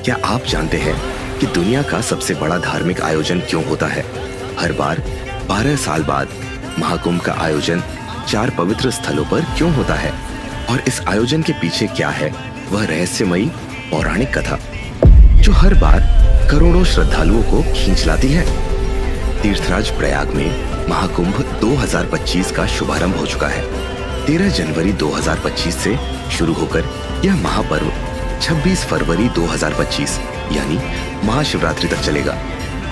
क्या आप जानते हैं कि दुनिया का सबसे बड़ा धार्मिक आयोजन क्यों होता है? हर बार 12 साल बाद महाकुंभ का आयोजन 4 पवित्र स्थलों पर क्यों होता है? और इस आयोजन के पीछे क्या है वह रहस्यमयी पौराणिक कथा जो हर बार करोड़ों श्रद्धालुओं को खींच लाती है। तीर्थराज प्रयाग में महाकुंभ 2025 का शुभारंभ हो चुका है। 13 जनवरी 2025 से शुरू होकर यह महापर्व 26 फरवरी 2025 यानी महाशिवरात्रि तक चलेगा।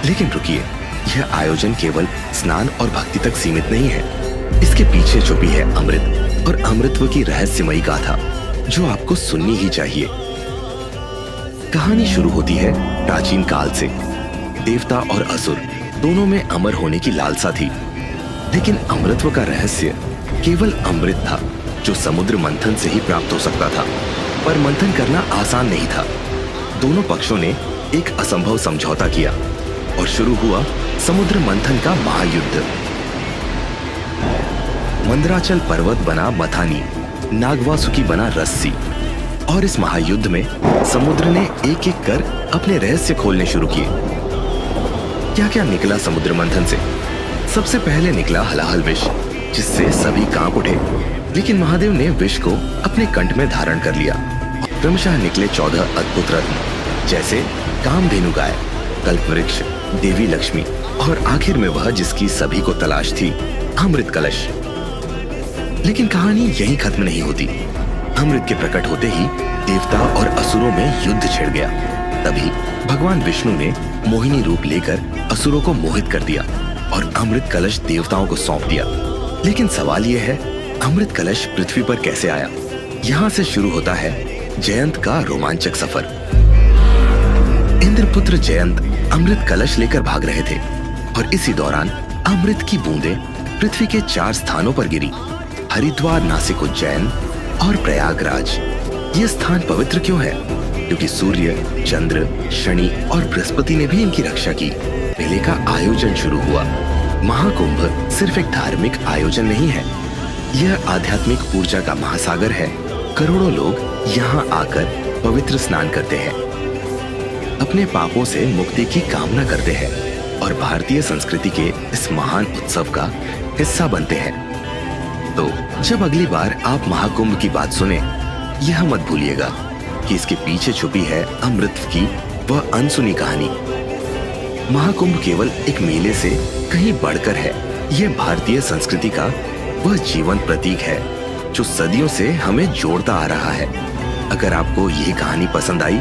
लेकिन रुकिए, यह आयोजन केवल स्नान और भक्ति तक सीमित नहीं है। इसके पीछे छुपी है अमृत और अमृतत्व की रहस्यमयी गाथा जो आपको सुननी ही चाहिए। कहानी शुरू होती है प्राचीन काल से। देवता और असुर दोनों में अमर होने की लालसा थी, लेकिन अमृतत्व का रहस्य केवल अमृत था जो समुद्र मंथन से ही प्राप्त हो सकता था। पर मंथन करना आसान नहीं था। दोनों पक्षों ने एक असंभव समझौता किया और शुरू हुआ समुद्र मंथन का महायुद्ध। मंदराचल पर्वत बना मथानी, नागवासुकी बना रस्सी, और इस महायुद्ध में समुद्र ने एक एक कर अपने रहस्य खोलने शुरू किए। क्या क्या निकला समुद्र मंथन से? सबसे पहले निकला हलाहल विष, जिससे सभी कांप उठे। लेकिन महादेव ने विष को अपने कंठ में धारण कर लिया। क्रमशः निकले 14 अद्भुत रत्न, जैसे कामधेनु गाय, कल्पवृक्ष, देवी लक्ष्मी और आखिर में वह जिसकी सभी को तलाश थी, अमृत कलश। लेकिन कहानी यहीं खत्म नहीं होती। अमृत के प्रकट होते ही देवता और असुरों में युद्ध छिड़ गया। तभी भगवान विष्णु ने मोहिनी रूप लेकर असुरों को मोहित कर दिया और अमृत कलश देवताओं को सौंप दिया। लेकिन सवाल यह है, अमृत कलश पृथ्वी पर कैसे आया? यहाँ से शुरू होता है जयंत का रोमांचक सफर। इंद्रपुत्र जयंत अमृत कलश लेकर भाग रहे थे और इसी दौरान अमृत की बूंदें पृथ्वी के 4 स्थानों पर गिरी: हरिद्वार, नासिक, उज्जैन और प्रयागराज। ये स्थान पवित्र क्यों है? क्योंकि सूर्य, चंद्र, शनि और बृहस्पति ने भी इनकी रक्षा की। मेले का आयोजन शुरू हुआ। महाकुंभ सिर्फ एक धार्मिक आयोजन नहीं है, यह आध्यात्मिक ऊर्जा का महासागर है। करोड़ों लोग यहाँ आकर पवित्र स्नान करते हैं, अपने पापों से मुक्ति की कामना करते हैं और भारतीय संस्कृति के इस महान उत्सव का हिस्सा बनते हैं। तो जब अगली बार आप महाकुंभ की बात सुने, यह मत भूलिएगा कि इसके पीछे छुपी है अमृत की वह अनसुनी कहानी। महाकुंभ केवल एक मेले से कहीं बढ़कर है। यह भारतीय संस्कृति का वह जीवंत प्रतीक है जो सदियों से हमें जोड़ता आ रहा है। अगर आपको यह कहानी पसंद आई